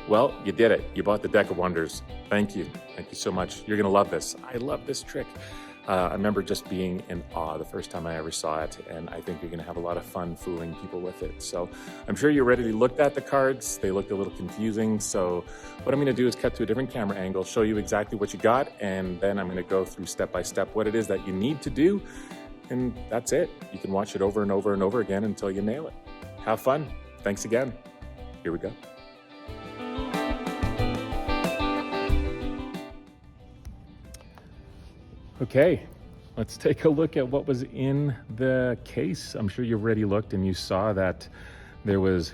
Well, you did it. You bought the Deck of Wonders. Thank you. Thank you so much. You're gonna love this. I love this trick. I remember just being in awe the first time I ever saw it, and I think you're gonna have a lot of fun fooling people with it. So I'm sure you already looked at the cards. They looked a little confusing. So what I'm gonna do is cut to a different camera angle, show you exactly what you got, and then I'm gonna go through step by step what it is that you need to do, and that's it. You can watch it over and over and over again until you nail it. Have fun. Thanks again. Here we go. Okay, let's take a look at what was in the case. I'm sure you've already looked and you saw that there was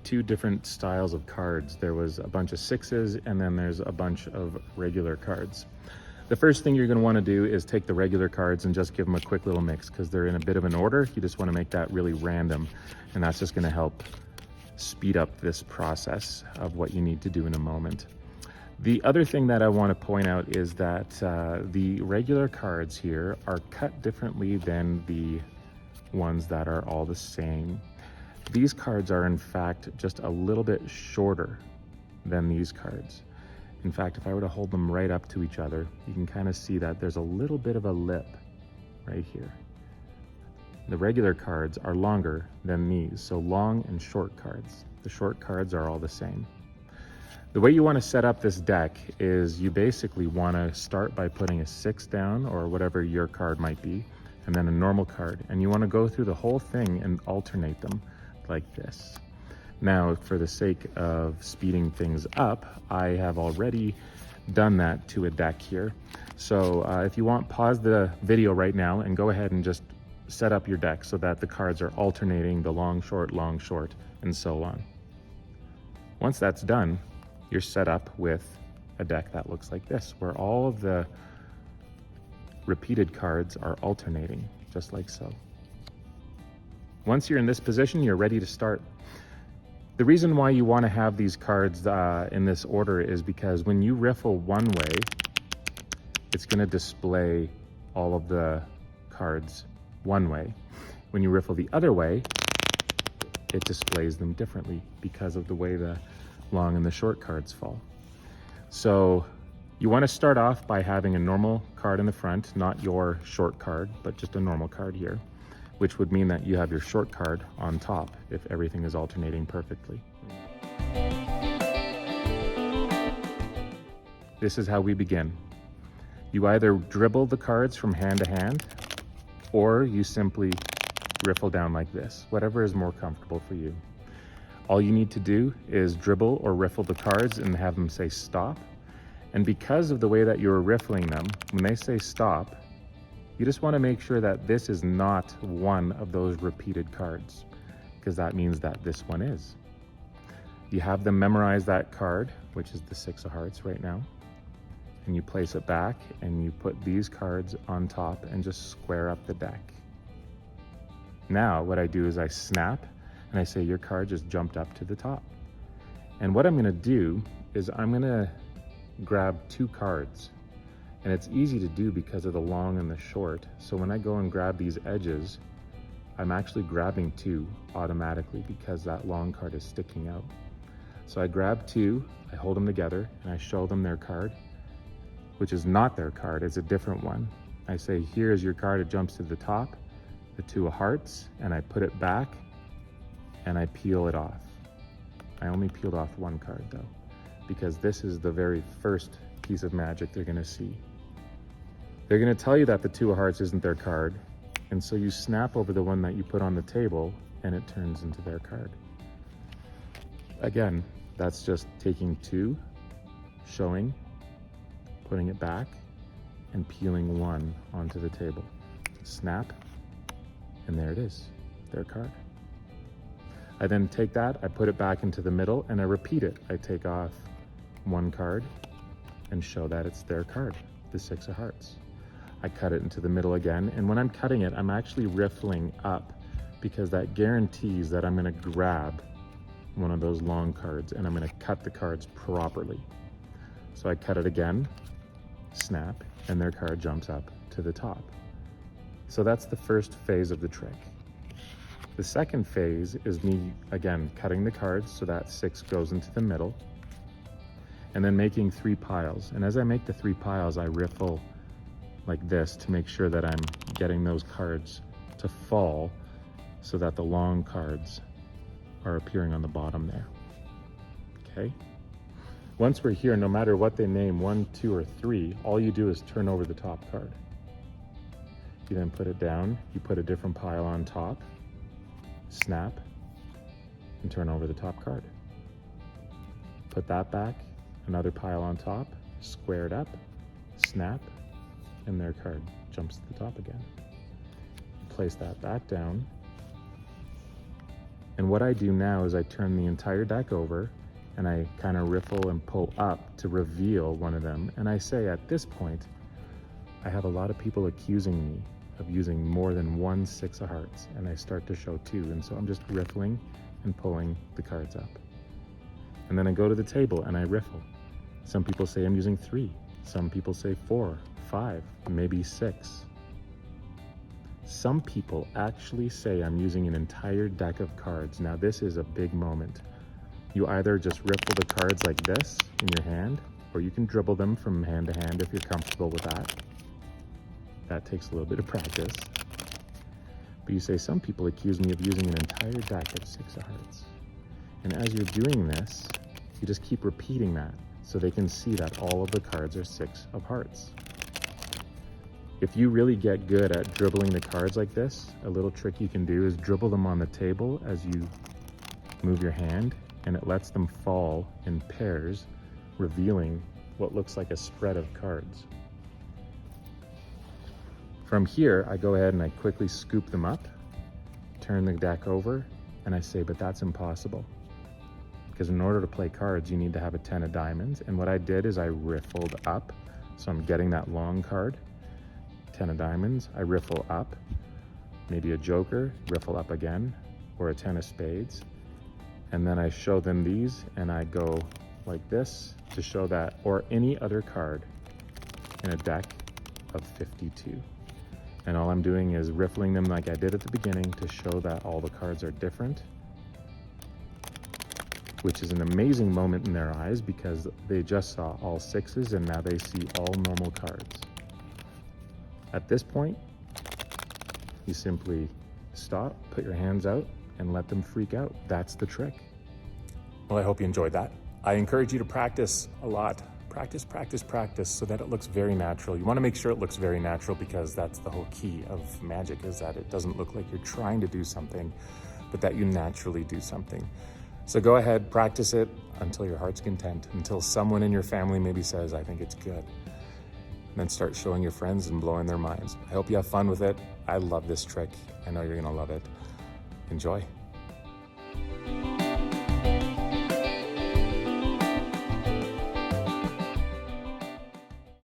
two different styles of cards. There was a bunch of sixes and then there's a bunch of regular cards. The first thing you're going to want to do is take the regular cards and just give them a quick little mix because they're in a bit of an order. You just want to make that really random, and that's just going to help speed up this process of what you need to do in a moment. The other thing that I want to point out is that the regular cards here are cut differently than the ones that are all the same. These cards are in fact just a little bit shorter than these cards. In fact, if I were to hold them right up to each other, you can kind of see that there's a little bit of a lip right here. The regular cards are longer than these, so long and short cards. The short cards are all the same. The way you want to set up this deck is you basically want to start by putting a 6 down, or whatever your card might be, and then a normal card. And you want to go through the whole thing and alternate them like this. Now, for the sake of speeding things up, I have already done that to a deck here. So if you want, pause the video right now and go ahead and just set up your deck so that the cards are alternating the long, short, and so on. Once that's done, you're set up with a deck that looks like this, where all of the repeated cards are alternating, just like so. Once you're in this position, you're ready to start. The reason why you want to have these cards in this order is because when you riffle one way, it's going to display all of the cards one way. When you riffle the other way, it displays them differently because of the way the long and the short cards fall. So you want to start off by having a normal card in the front, not your short card, but just a normal card here, which would mean that you have your short card on top if everything is alternating perfectly. This is how we begin. You either dribble the cards from hand to hand, or you simply riffle down like this, whatever is more comfortable for you. All you need to do is dribble or riffle the cards and have them say stop. And because of the way that you're riffling them, when they say stop, you just want to make sure that this is not one of those repeated cards, because that means that this one is. You have them memorize that card, which is the 6 of hearts right now, and you place it back and you put these cards on top and just square up the deck. Now what I do is I snap and I say your card just jumped up to the top. And what I'm going to do is I'm going to grab 2 cards. And it's easy to do because of the long and the short. So when I go and grab these edges, I'm actually grabbing 2 automatically because that long card is sticking out. So I grab 2, I hold them together, and I show them their card, which is not their card, it's a different one. I say, here is your card, it jumps to the top, the 2 of hearts, and I put it back, and I peel it off. I only peeled off 1 card though, because this is the very first piece of magic they're gonna see. They're gonna tell you that the 2 of hearts isn't their card, and so you snap over the one that you put on the table and it turns into their card. Again, that's just taking 2, showing, putting it back, and peeling 1 onto the table. Snap, and there it is, their card. I then take that, I put it back into the middle, and I repeat it. I take off 1 card and show that it's their card, the 6 of hearts. I cut it into the middle again, and when I'm cutting it, I'm actually riffling up because that guarantees that I'm gonna grab one of those long cards and I'm gonna cut the cards properly. So I cut it again, snap, and their card jumps up to the top. So that's the first phase of the trick. The second phase is me, again, cutting the cards so that 6 goes into the middle. and then making 3 piles. And as I make the 3 piles, I riffle like this to make sure that I'm getting those cards to fall so that the long cards are appearing on the bottom there. Okay? Once we're here, no matter what they name, 1, 2, or 3, all you do is turn over the top card. You then put it down, you put a different pile on top, snap, and turn over the top card. Put that back, another pile on top, square it up, snap, and their card jumps to the top again. Place that back down. And what I do now is I turn the entire deck over and I kind of riffle and pull up to reveal one of them. And I say at this point, I have a lot of people accusing me of using more than 1 6 of hearts, and I start to show 2. And so I'm just riffling and pulling the cards up. And then I go to the table and I riffle. Some people say I'm using 3. Some people say 4, 5, maybe 6. Some people actually say I'm using an entire deck of cards. Now this is a big moment. You either just riffle the cards like this in your hand, or you can dribble them from hand to hand if you're comfortable with that. That takes a little bit of practice. But you say, some people accuse me of using an entire deck of 6 of hearts. And as you're doing this, you just keep repeating that so they can see that all of the cards are 6 of hearts. If you really get good at dribbling the cards like this, a little trick you can do is dribble them on the table as you move your hand, and it lets them fall in pairs, revealing what looks like a spread of cards. From here, I go ahead and I quickly scoop them up, turn the deck over, and I say, but that's impossible. Because in order to play cards, you need to have a 10 of diamonds. And what I did is I riffled up, so I'm getting that long card, 10 of diamonds, I riffle up, maybe a joker, riffle up again, or a 10 of spades. And then I show them these, and I go like this to show that, or any other card in a deck of 52. And all I'm doing is riffling them like I did at the beginning to show that all the cards are different, which is an amazing moment in their eyes because they just saw all 6s and now they see all normal cards. At this point, you simply stop, put your hands out, and let them freak out. That's the trick. Well, I hope you enjoyed that. I encourage you to practice a lot. Practice, practice, practice so that it looks very natural. You want to make sure it looks very natural because that's the whole key of magic, is that it doesn't look like you're trying to do something, but that you naturally do something. So go ahead, practice it until your heart's content, until someone in your family maybe says, I think it's good. And then start showing your friends and blowing their minds. I hope you have fun with it. I love this trick. I know you're gonna love it. Enjoy.